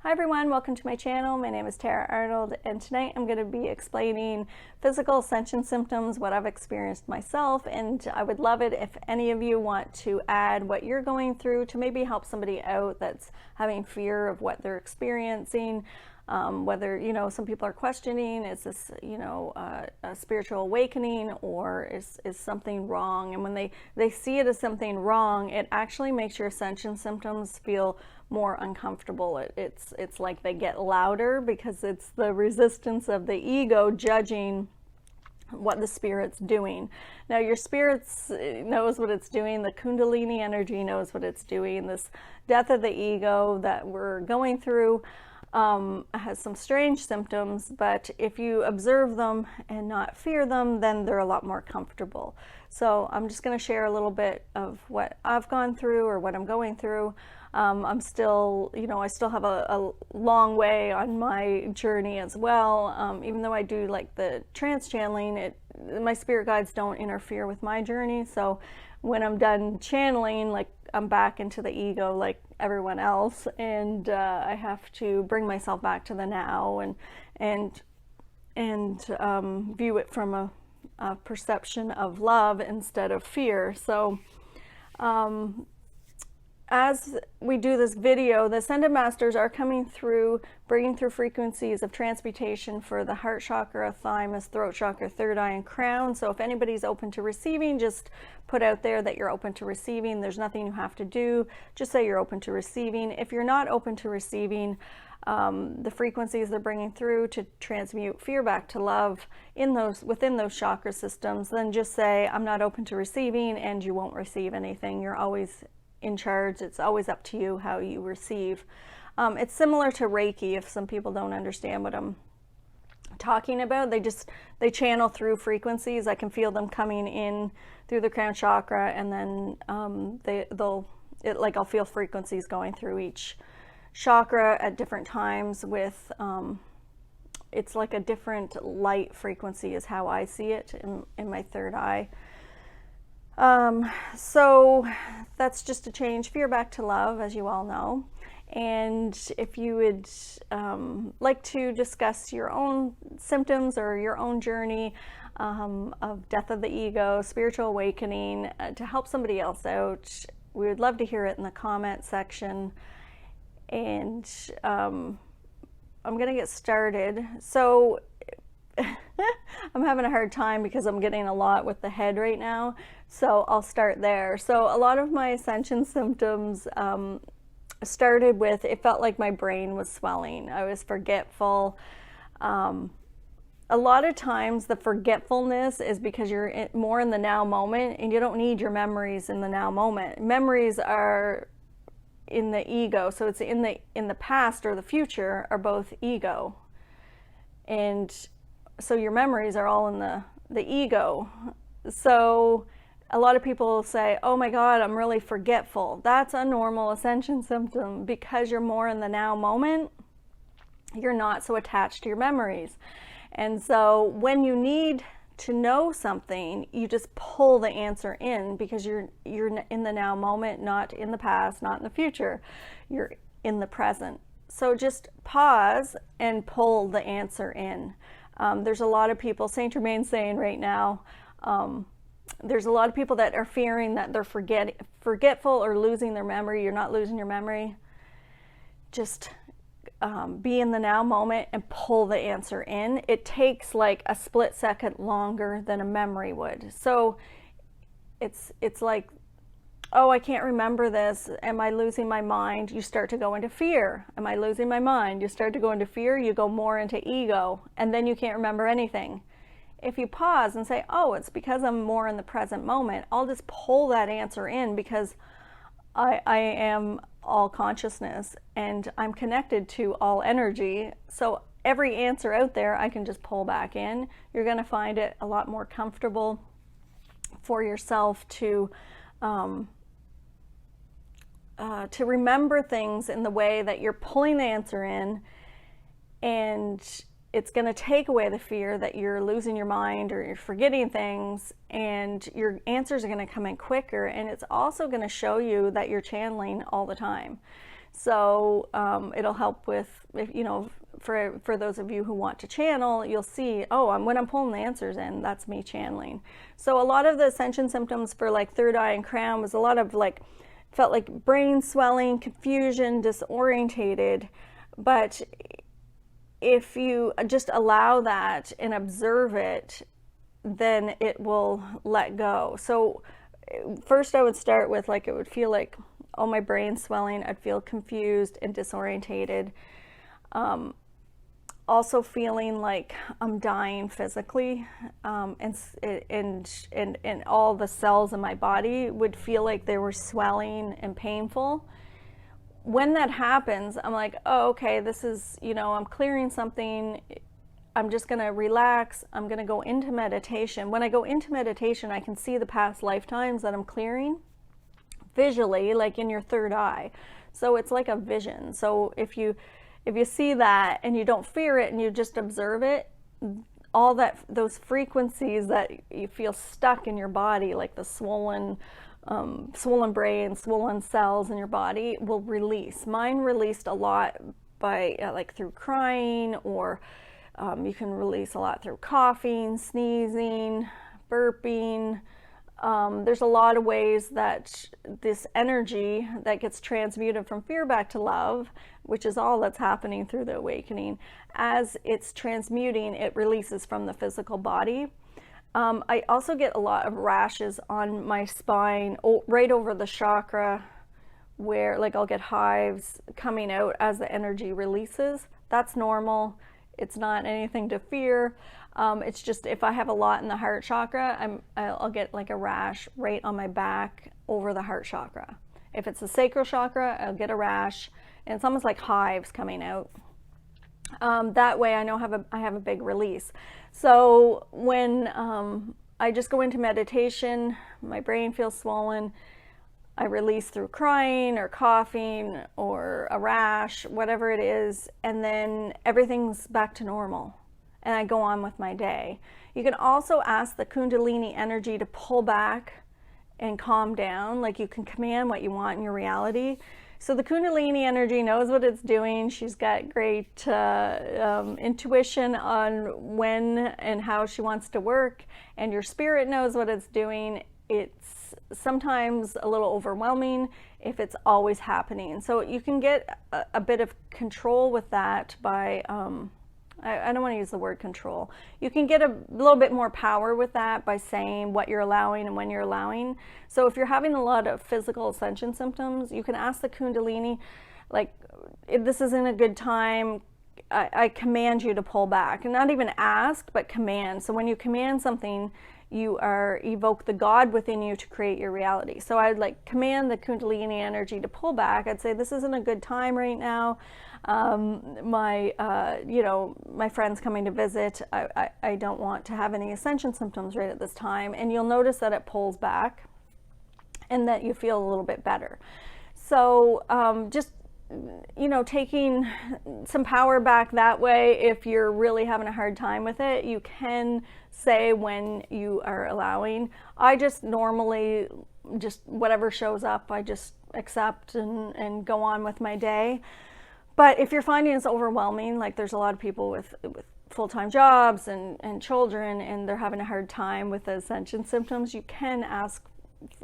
Hi everyone, welcome to my channel. My name is Tara Arnold, and tonight I'm going to be explaining physical ascension symptoms, what I've experienced myself, and I would love it if any of you want to add what you're going through to maybe help somebody out that's having fear of what they're experiencing. Whether, some people are questioning, is this, a spiritual awakening, or is something wrong? And when they see it as something wrong, it actually makes your ascension symptoms feel more uncomfortable. It's like they get louder because it's the resistance of the ego judging what the spirit's doing. Now your spirit knows what it's doing. The Kundalini Energy knows what it's doing. This death of the ego that we're going through has some strange symptoms, but if you observe them and not fear them, then they're a lot more comfortable. So I'm just going to share a little bit of what I've gone through or what I'm going through. I'm still, I still have a long way on my journey as well. Even though I do like the trance channeling, my spirit guides don't interfere with my journey. So when I'm done channeling, like I'm back into the ego like everyone else, and I have to bring myself back to the now and view it from a perception of love instead of fear. So as we do this video, the Ascended Masters are coming through, bringing through frequencies of transmutation for the heart chakra, thymus, throat chakra, third eye, and crown. So if anybody's open to receiving, just put out there that you're open to receiving. There's nothing you have to do. Just say you're open to receiving. If you're not open to receiving the frequencies they're bringing through to transmute fear back to love within those chakra systems, then just say, I'm not open to receiving, and you won't receive anything. You're always in charge. It's always up to you how you receive. It's similar to Reiki. If some people don't understand what I'm talking about, they channel through frequencies. I can feel them coming in through the crown chakra, and then I'll feel frequencies going through each chakra at different times with it's like a different light frequency is how I see it in my third eye. So that's just to change fear back to love, as you all know. And if you would like to discuss your own symptoms or your own journey of death of the ego, spiritual awakening, to help somebody else out, we would love to hear it in the comment section. And I'm going to get started. So I'm having a hard time because I'm getting a lot with the head right now. So I'll start there. So a lot of my ascension symptoms started with, it felt like my brain was swelling. I was forgetful. A lot of times the forgetfulness is because you're more in the now moment, and you don't need your memories in the now moment. Memories are in the ego. So it's in the past or the future are both ego. And so your memories are all in the ego. So a lot of people say, oh my God, I'm really forgetful. That's a normal ascension symptom because you're more in the now moment. You're not so attached to your memories. And so when you need to know something, you just pull the answer in because you're in the now moment, not in the past, not in the future. You're in the present. So just pause and pull the answer in. There's a lot of people, Saint Germain's saying right now, there's a lot of people that are fearing that they're forgetful or losing their memory. You're not losing your memory. Just be in the now moment and pull the answer in. It takes like a split second longer than a memory would. So it's like, oh, I can't remember this. Am I losing my mind? You start to go into fear. Am I losing my mind? You start to go into fear. You go more into ego, and then you can't remember anything. If you pause and say, oh, it's because I'm more in the present moment, I'll just pull that answer in because I am all consciousness and I'm connected to all energy. So every answer out there, I can just pull back in. You're going to find it a lot more comfortable for yourself to remember things in the way that you're pulling the answer in, and it's going to take away the fear that you're losing your mind or you're forgetting things, and your answers are going to come in quicker, and it's also going to show you that you're channeling all the time. So it'll help with, if, you know, for those of you who want to channel, you'll see, oh, when I'm pulling the answers in, that's me channeling. So a lot of the ascension symptoms for like third eye and crown was a lot of like, felt like brain swelling, confusion, disorientated. But if you just allow that and observe it, then it will let go. So first I would start with, like, it would feel like, oh, my brain's swelling. I'd feel confused and disorientated. Also feeling like I'm dying physically, and all the cells in my body would feel like they were swelling and painful. When that happens, I'm like, oh, okay, this is, you know, I'm clearing something. I'm just going to relax. I'm going to go into meditation. When I go into meditation, I can see the past lifetimes that I'm clearing visually, like in your third eye. So it's like a vision. So if you see that and you don't fear it and you just observe it, all those frequencies that you feel stuck in your body, like the swollen brain, swollen cells in your body, will release. Mine released a lot by like through crying, or you can release a lot through coughing, sneezing, burping. There's a lot of ways that this energy that gets transmuted from fear back to love, which is all that's happening through the awakening, as it's transmuting, it releases from the physical body. I also get a lot of rashes on my spine, right over the chakra, where like I'll get hives coming out as the energy releases. That's normal. It's not anything to fear. It's just if I have a lot in the heart chakra, I'll get like a rash right on my back over the heart chakra. If it's the sacral chakra, I'll get a rash, and it's almost like hives coming out. That way I know I have a big release. So when I just go into meditation, my brain feels swollen, I release through crying or coughing or a rash, whatever it is, and then everything's back to normal. And I go on with my day. You can also ask the Kundalini energy to pull back and calm down. Like, you can command what you want in your reality. So the Kundalini energy knows what it's doing. She's got great intuition on when and how she wants to work. And your spirit knows what it's doing. It's sometimes a little overwhelming if it's always happening. So you can get a bit of control with that by... I don't want to use the word control. You can get a little bit more power with that by saying what you're allowing and when you're allowing. So if you're having a lot of physical ascension symptoms, you can ask the Kundalini, like, if this isn't a good time, I command you to pull back. And not even ask, but command. So when you command something, you evoke the God within you to create your reality. So I'd like command the Kundalini energy to pull back. I'd say, this isn't a good time right now. My friend's coming to visit. I don't want to have any ascension symptoms right at this time. And you'll notice that it pulls back and that you feel a little bit better. So just, taking some power back that way. If you're really having a hard time with it, you can say when you are allowing. I just normally, just whatever shows up, I just accept and go on with my day. But if you're finding it's overwhelming, like there's a lot of people with full-time jobs and children, and they're having a hard time with the ascension symptoms, you can ask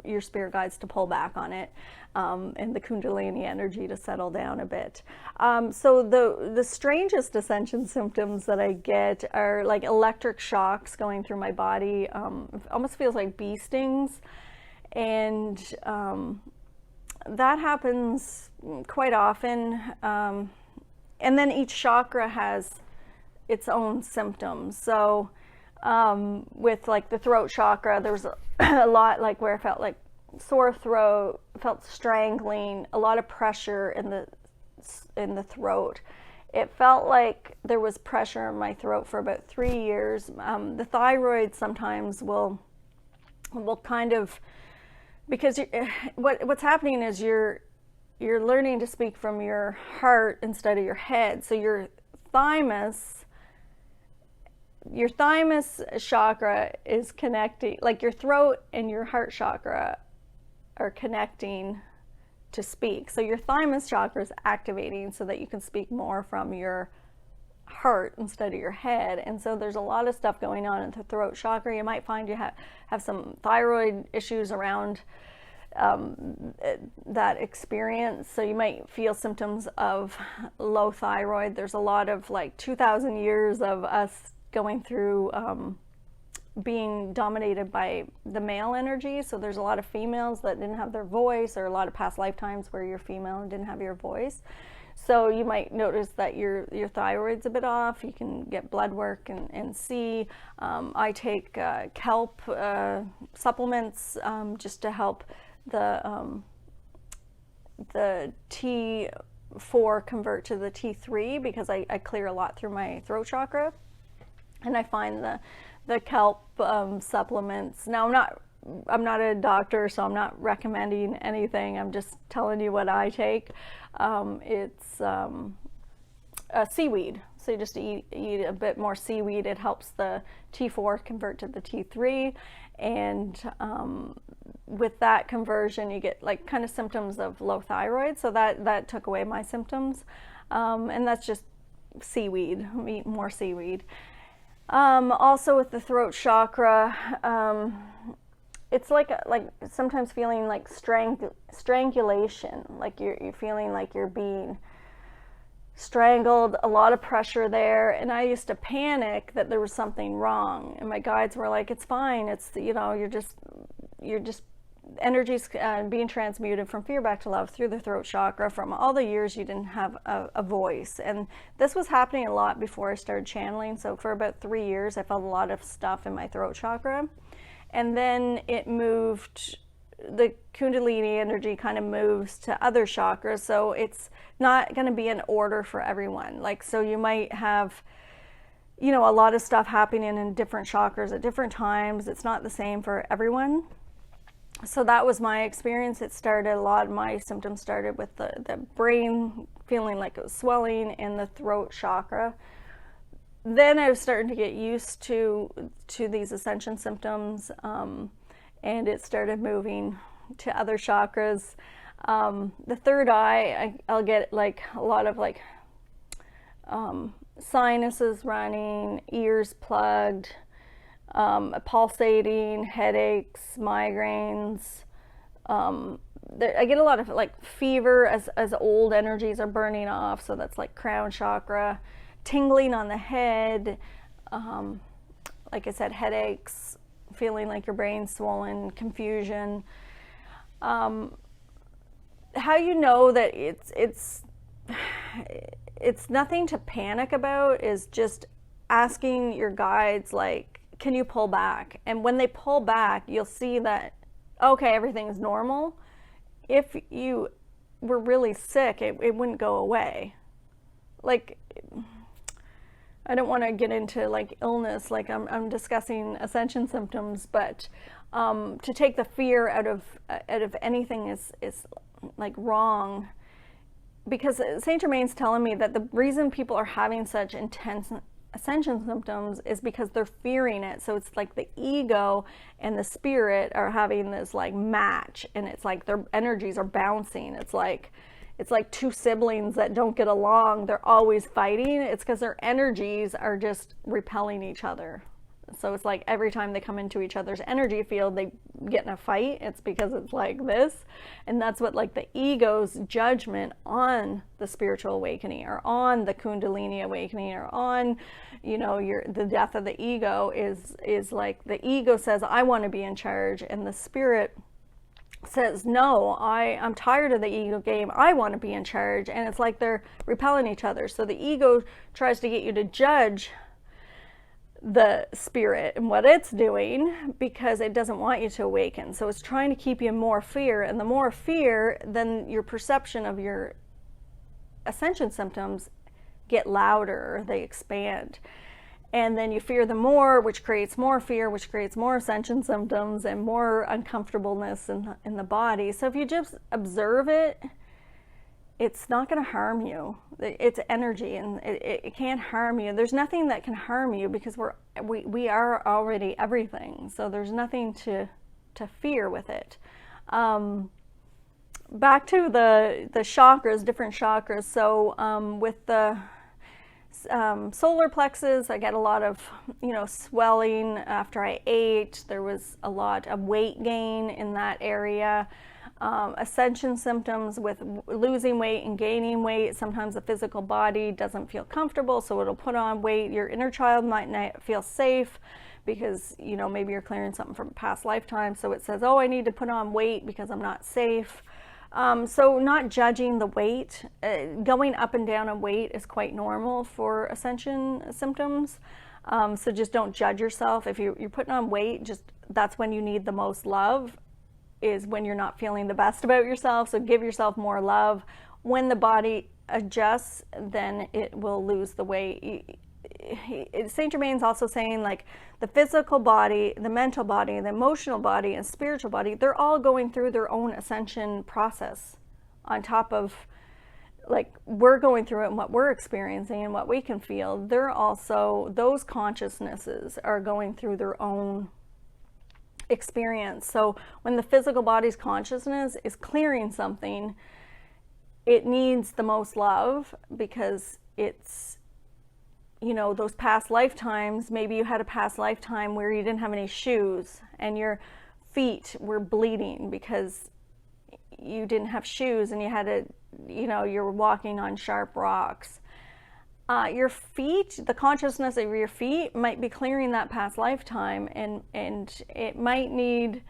your spirit guides to pull back on it, and the Kundalini energy to settle down a bit. So the strangest ascension symptoms that I get are like electric shocks going through my body. It almost feels like bee stings, and that happens quite often. And then each chakra has its own symptoms. So with like the throat chakra, there was a lot like where I felt like sore throat, felt strangling, a lot of pressure in the throat. It felt like there was pressure in my throat for about 3 years. The thyroid sometimes will kind of, because what's happening is you're learning to speak from your heart instead of your head. So your thymus chakra is connecting, like your throat and your heart chakra are connecting to speak. So your thymus chakra is activating so that you can speak more from your heart instead of your head. And so there's a lot of stuff going on in the throat chakra. You might find you have some thyroid issues around that experience. So you might feel symptoms of low thyroid. There's a lot of like 2,000 years of us going through being dominated by the male energy. So there's a lot of females that didn't have their voice, or a lot of past lifetimes where you're female and didn't have your voice. So you might notice that your thyroid's a bit off. You can get blood work and see. I take kelp supplements just to help the T4 convert to the T3, because I clear a lot through my throat chakra. And I find the kelp supplements. Now I'm not a doctor, so I'm not recommending anything. I'm just telling you what I take. It's seaweed. So you just eat a bit more seaweed. It helps the T4 convert to the T3. And with that conversion, you get like kind of symptoms of low thyroid. So that took away my symptoms. And that's just seaweed. I'm eating more seaweed. Also with the throat chakra, it's like sometimes feeling like strangulation, like you're feeling like you're being strangled, a lot of pressure there. And I used to panic that there was something wrong, and my guides were like, it's fine, it's, you know, you're just energy's being transmuted from fear back to love through the throat chakra from all the years you didn't have a voice. And this was happening a lot before I started channeling. So for about 3 years I felt a lot of stuff in my throat chakra, and then it moved, the Kundalini energy kind of moves to other chakras. So it's not going to be in order for everyone. Like, so you might have, you know, a lot of stuff happening in different chakras at different times. It's not the same for everyone. So that was my experience. It started, a lot of my symptoms started with the brain feeling like it was swelling in the throat chakra. Then I was starting to get used to these ascension symptoms, and it started moving to other chakras. The third eye, I'll get like a lot of like sinuses running, ears plugged, pulsating, headaches, migraines. I get a lot of like fever as old energies are burning off. So that's like crown chakra, tingling on the head. Like I said, headaches, feeling like your brain's swollen, confusion. How you know that it's nothing to panic about is just asking your guides, like, can you pull back? And when they pull back, you'll see that, okay, everything's normal. If you were really sick, it wouldn't go away. Like, I don't want to get into like illness, like I'm discussing ascension symptoms, but to take the fear out of anything is like wrong, because Saint Germain's telling me that the reason people are having such intense ascension symptoms is because they're fearing it. So it's like the ego and the spirit are having this like match, and it's like their energies are bouncing. It's like two siblings that don't get along. They're always fighting. It's because their energies are just repelling each other. So it's like every time they come into each other's energy field, they get in a fight. It's because it's like this. And that's what like the ego's judgment on the spiritual awakening, or on the Kundalini awakening, or on, you know, the death of the ego is like the ego says, I want to be in charge. And the spirit says, no, I'm tired of the ego game. I want to be in charge. And it's like they're repelling each other. So the ego tries to get you to judge the spirit and what it's doing, because it doesn't want you to awaken. So it's trying to keep you in more fear, and the more fear, then your perception of your ascension symptoms get louder, they expand. And then you fear them more, which creates more fear, which creates more ascension symptoms and more uncomfortableness in the body. So if you just observe it, it's not going to harm you. It's energy, and it can't harm you. There's nothing that can harm you, because we are already everything. So there's nothing to fear with it. back to the chakras, different chakras. So with the solar plexus, I get a lot of, swelling after I ate. There was a lot of weight gain in that area. Ascension symptoms with losing weight and gaining weight. Sometimes the physical body doesn't feel comfortable, so it'll put on weight. Your inner child might not feel safe because, maybe you're clearing something from a past lifetime. So it says, oh, I need to put on weight because I'm not safe. So not judging the weight, going up and down in weight is quite normal for ascension symptoms. So just don't judge yourself. If you're putting on weight, that's when you need the most love, is when you're not feeling the best about yourself. So give yourself more love. When the body adjusts, then it will lose the weight. Saint Germain's also saying, like, the physical body, the mental body, the emotional body, and spiritual body, they're all going through their own ascension process on top of, like, we're going through it and what we're experiencing and what we can feel. They're also, those consciousnesses are going through their own experience. So when the physical body's consciousness is clearing something, it needs the most love because it's, those past lifetimes. Maybe you had a past lifetime where you didn't have any shoes and your feet were bleeding because you didn't have shoes and you had to, you were walking on sharp rocks. Your feet, the consciousness of your feet might be clearing that past lifetime, and it might need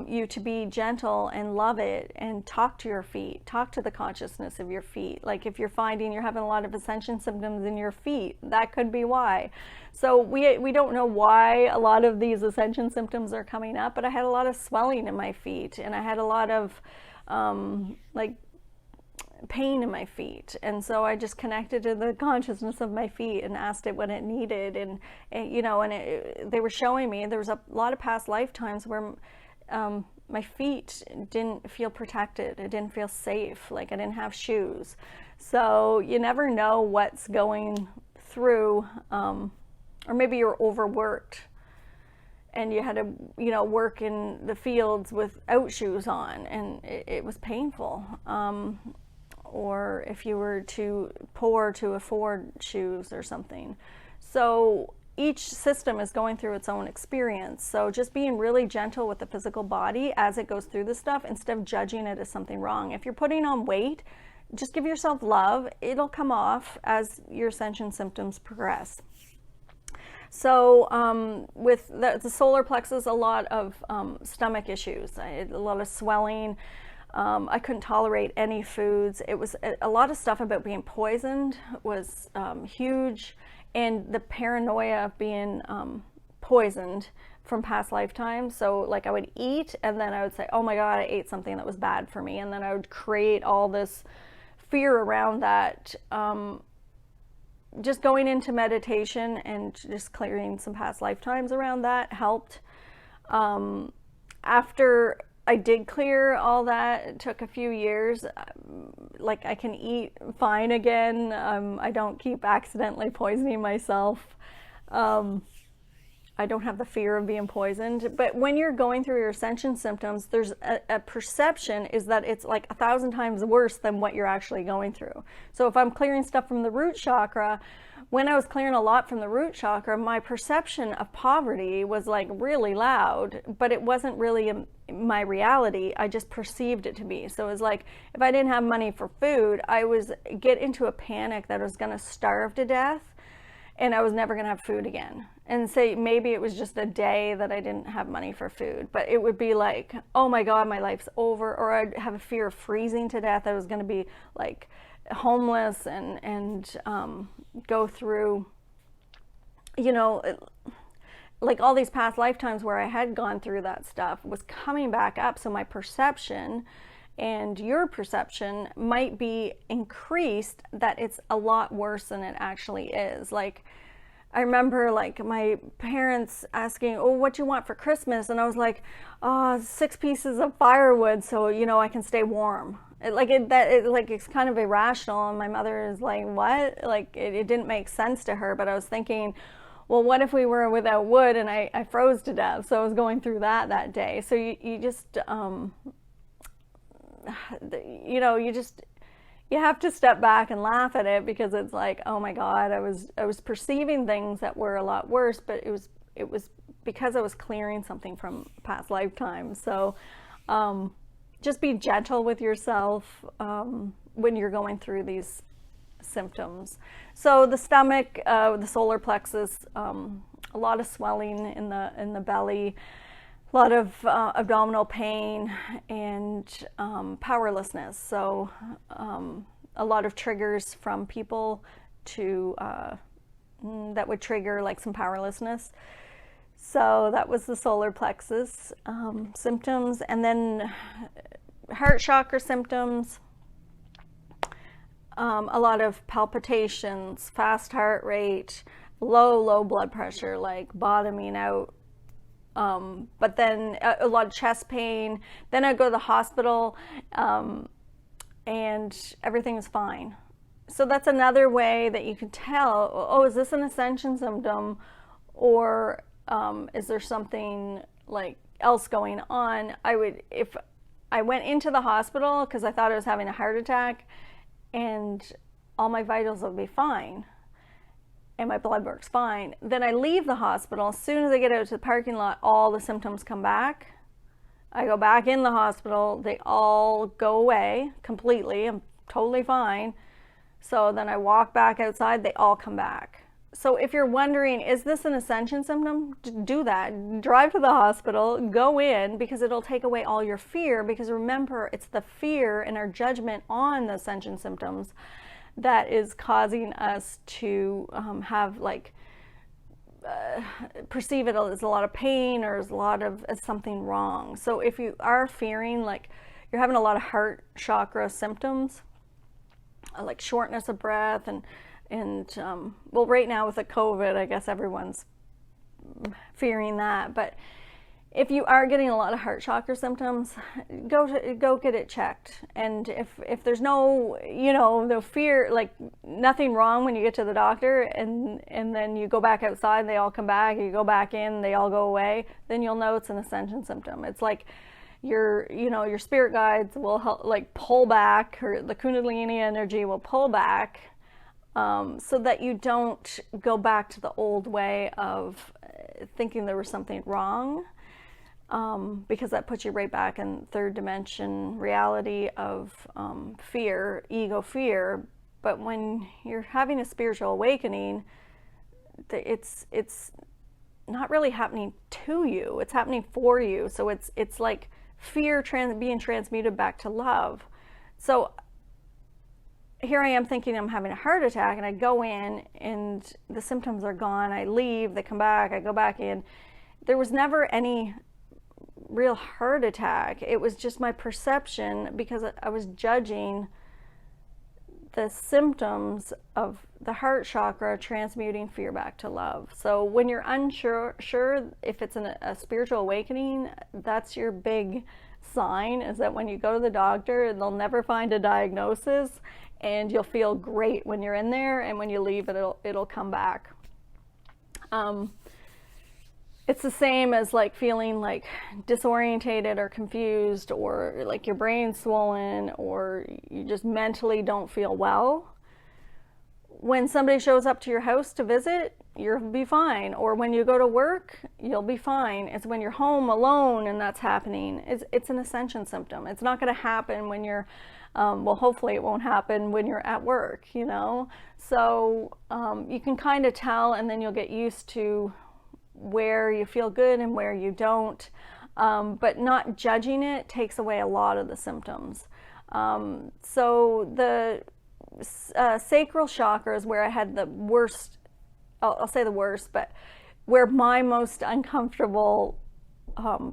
you to be gentle and love it and talk to your feet, talk to the consciousness of your feet. Like if you're finding you're having a lot of ascension symptoms in your feet, that could be why. So we don't know why a lot of these ascension symptoms are coming up, but I had a lot of swelling in my feet, and I had a lot of pain in my feet, and so I just connected to the consciousness of my feet and asked it what it needed, and they were showing me there was a lot of past lifetimes where my feet didn't feel protected. It didn't feel safe. Like I didn't have shoes. So you never know what's going through, or maybe you're overworked and you had to, work in the fields without shoes on, and it was painful. Or if you were too poor to afford shoes or something. So each system is going through its own experience. So just being really gentle with the physical body as it goes through this stuff, instead of judging it as something wrong. If you're putting on weight, just give yourself love. It'll come off as your ascension symptoms progress. So with the solar plexus, a lot of stomach issues, a lot of swelling. I couldn't tolerate any foods. It was a lot of stuff about being poisoned was huge, and the paranoia of being poisoned from past lifetimes. So like I would eat and then I would say, oh my God, I ate something that was bad for me. And then I would create all this fear around that. Just going into meditation and just clearing some past lifetimes around that helped. After I did clear all that, it took a few years. Like I can eat fine again. I don't keep accidentally poisoning myself. I don't have the fear of being poisoned. But when you're going through your ascension symptoms, there's a perception is that it's like 1,000 times worse than what you're actually going through. So if I'm clearing stuff from the root chakra, when I was clearing a lot from the root chakra, my perception of poverty was like really loud, but it wasn't really my reality. I just perceived it to be. So it was like, if I didn't have money for food, I was get into a panic that I was going to starve to death and I was never going to have food again. And say maybe it was just a day that I didn't have money for food, but it would be like, oh my God, my life's over. Or I'd have a fear of freezing to death. I was going to be like homeless and go through, like all these past lifetimes where I had gone through that stuff was coming back up. So my perception and your perception might be increased that it's a lot worse than it actually is. Like I remember like my parents asking, oh, what do you want for Christmas? And I was like, 6 pieces of firewood so, I can stay warm. It's kind of irrational. And my mother is like, what? Like it didn't make sense to her, but I was thinking, well, what if we were without wood and I froze to death? So I was going through that day. So you just you know, you have to step back and laugh at it, because it's like, oh my God, I was perceiving things that were a lot worse, but it was because I was clearing something from past lifetimes. So just be gentle with yourself when you're going through these symptoms. So the stomach, the solar plexus, a lot of swelling in the belly, a lot of abdominal pain, and powerlessness. So a lot of triggers from people to that would trigger like some powerlessness. So that was the solar plexus symptoms. And then heart chakra symptoms, a lot of palpitations, fast heart rate, low blood pressure, like bottoming out. But then a lot of chest pain. Then I go to the hospital and everything is fine. So that's another way that you can tell, oh, is this an ascension symptom, or is there something like else going on? If I went into the hospital because I thought I was having a heart attack, and all my vitals will be fine and my blood work's fine, then I leave the hospital. As soon as I get out to the parking lot, all the symptoms come back. I go back in the hospital, they all go away completely. I'm totally fine. So then I walk back outside, they all come back. So if you're wondering, is this an ascension symptom? Do that. Drive to the hospital, go in, because it'll take away all your fear. Because remember, it's the fear and our judgment on the ascension symptoms that is causing us to have like perceive it as a lot of pain, or as something wrong. So if you are fearing like you're having a lot of heart chakra symptoms, like shortness of breath, and well, right now with the COVID, I guess everyone's fearing that. But if you are getting a lot of heart chakra symptoms, go get it checked. And if there's no fear, like nothing wrong when you get to the doctor, and then you go back outside, they all come back, you go back in, they all go away, then you'll know it's an ascension symptom. It's like your spirit guides will help, like pull back, or the Kundalini energy will pull back, so that you don't go back to the old way of thinking there was something wrong. Because that puts you right back in third dimension reality of fear, ego fear. But when you're having a spiritual awakening, it's not really happening to you, it's happening for you. So it's like fear being transmuted back to love. So here I am thinking I'm having a heart attack, and I go in and the symptoms are gone. I leave, they come back, I go back in. There was never any real heart attack. It was just my perception, because I was judging the symptoms of the heart chakra transmuting fear back to love. So when you're unsure if it's a spiritual awakening, that's your big sign, is that when you go to the doctor, they'll never find a diagnosis, and you'll feel great when you're in there, and when you leave, it'll come back. It's the same as like feeling like disorientated or confused, or like your brain's swollen, or you just mentally don't feel well. When somebody shows up to your house to visit, you'll be fine. Or when you go to work, you'll be fine. It's when you're home alone and that's happening. It's an ascension symptom. It's not going to happen when you're, well, hopefully it won't happen when you're at work, So you can kind of tell, and then you'll get used to where you feel good and where you don't, but not judging it takes away a lot of the symptoms. So the sacral chakra is where I had the worst, I'll say the worst, but where my most uncomfortable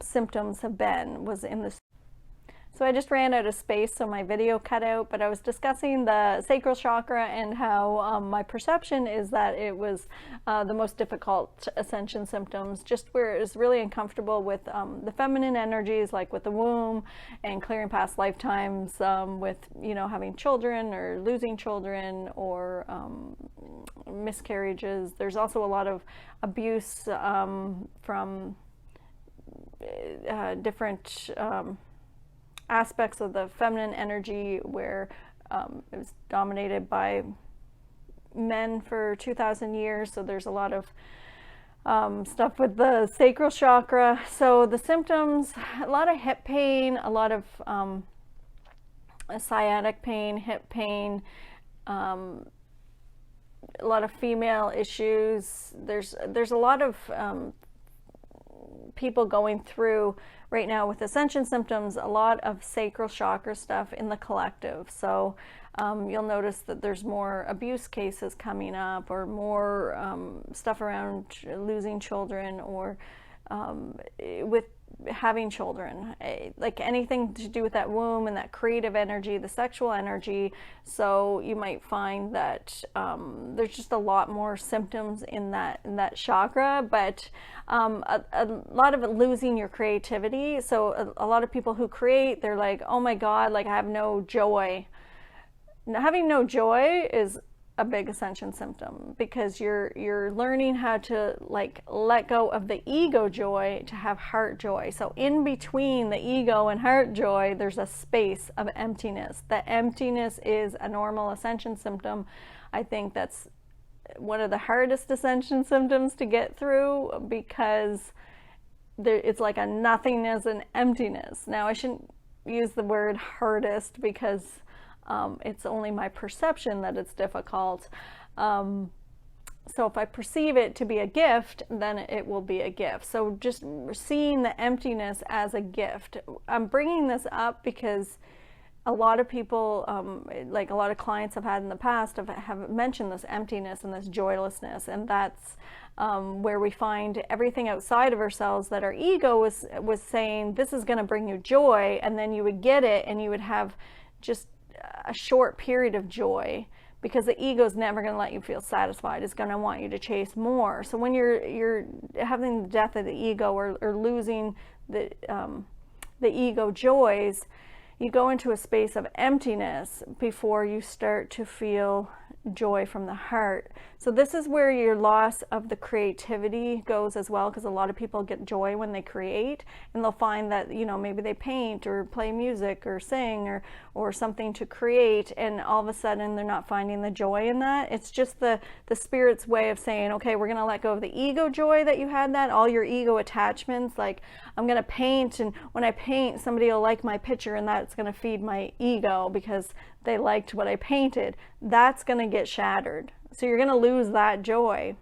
symptoms have been was in the. So I just ran out of space, so my video cut out, but I was discussing the sacral chakra and how my perception is that it was the most difficult ascension symptoms, just where it was really uncomfortable with the feminine energies, like with the womb and clearing past lifetimes, with, having children or losing children, or miscarriages. There's also a lot of abuse from different aspects of the feminine energy where it was dominated by men for 2,000 years. So there's a lot of stuff with the sacral chakra. So the symptoms, a lot of hip pain, a lot of sciatic pain, hip pain, a lot of female issues. There's a lot of people going through right now with ascension symptoms, a lot of sacral chakra stuff in the collective. So you'll notice that there's more abuse cases coming up, or more stuff around losing children, or with having children, like anything to do with that womb and that creative energy, the sexual energy. So you might find that there's just a lot more symptoms in that chakra, but a lot of it losing your creativity. So a lot of people who create, they're like, oh my God, like I have no joy. Now, having no joy is a big ascension symptom, because you're learning how to like let go of the ego joy to have heart joy. So in between the ego and heart joy, there's a space of emptiness. The emptiness is a normal ascension symptom. I think that's one of the hardest ascension symptoms to get through, because it's like a nothingness and emptiness. Now I shouldn't use the word hardest, because it's only my perception that it's difficult. So if I perceive it to be a gift, then it will be a gift. So just seeing the emptiness as a gift. I'm bringing this up because a lot of people, like a lot of clients I've had in the past, have mentioned this emptiness and this joylessness, and that's where we find everything outside of ourselves that our ego was saying, this is going to bring you joy, and then you would get it and you would have just a short period of joy, because the ego is never going to let you feel satisfied. It's going to want you to chase more. So when you're having the death of the ego, or losing the ego joys, you go into a space of emptiness before you start to feel joy from the heart. So this is where your loss of the creativity goes as well, because a lot of people get joy when they create, and they'll find that, you know, maybe they paint or play music or sing or something to create, and all of a sudden they're not finding the joy in that. It's just the spirit's way of saying, okay, we're going to let go of the ego joy that you had, that all your ego attachments, like I'm going to paint, and when I paint somebody will like my picture, and that's going to feed my ego because they liked what I painted. That's going to get shattered. So you're going to lose that joy.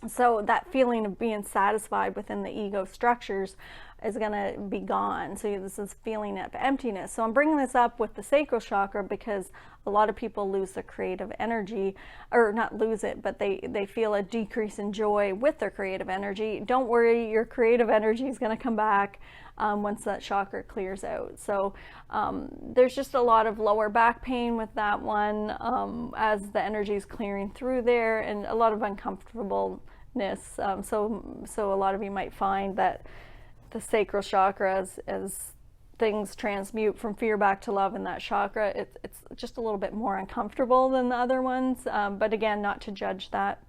So that feeling of being satisfied within the ego structures is going to be gone. So this is feeling of emptiness. So I'm bringing this up with the sacral chakra because a lot of people lose their creative energy, or not lose it, but they feel a decrease in joy with their creative energy. Don't worry, your creative energy is going to come back once that chakra clears out. So there's just a lot of lower back pain with that one as the energy is clearing through there, and a lot of uncomfortableness. So a lot of you might find that the sacral chakra, as things transmute from fear back to love in that chakra, it's just a little bit more uncomfortable than the other ones, but again, not to judge that.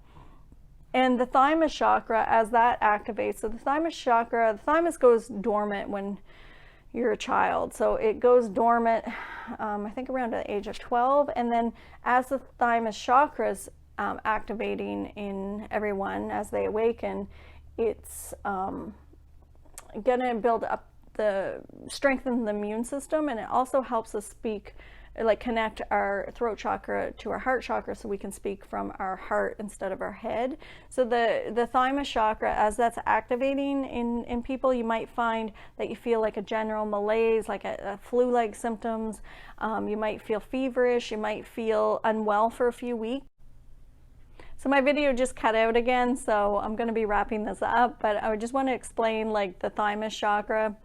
And the thymus chakra, as that activates, so the thymus goes dormant when you're a child. So it goes dormant, I think around the age of 12. And then as the thymus chakras activating in everyone as they awaken, it's going to build up strengthen the immune system, and it also helps us connect our throat chakra to our heart chakra, so we can speak from our heart instead of our head. So the thymus chakra, as that's activating in people, you might find that you feel like a general malaise, like a flu-like symptoms. You might feel feverish. You might feel unwell for a few weeks. So my video just cut out again, so I'm going to be wrapping this up, but I just want to explain like the thymus chakra.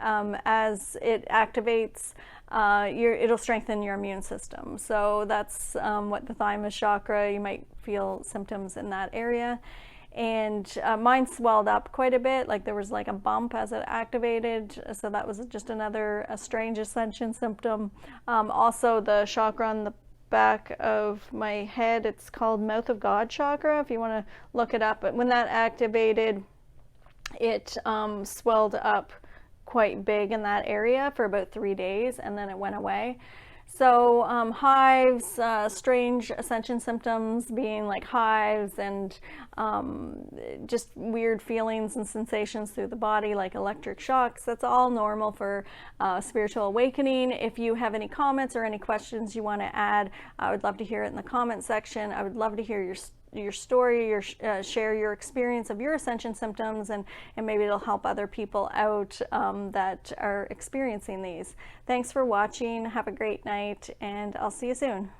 As it activates, it'll strengthen your immune system. So that's what the thymus chakra, you might feel symptoms in that area. And mine swelled up quite a bit, like there was like a bump as it activated. So that was just another strange ascension symptom. Also the chakra on the back of my head, it's called mouth of God chakra, if you want to look it up. But when that activated, it swelled up quite big in that area for about 3 days, and then it went away. So hives, strange ascension symptoms being like hives and just weird feelings and sensations through the body like electric shocks. That's all normal for spiritual awakening. If you have any comments or any questions you want to add, I would love to hear it in the comment section. I would love to hear your story, share your experience of your ascension symptoms, and maybe it'll help other people out that are experiencing these. Thanks for watching. Have a great night, and I'll see you soon.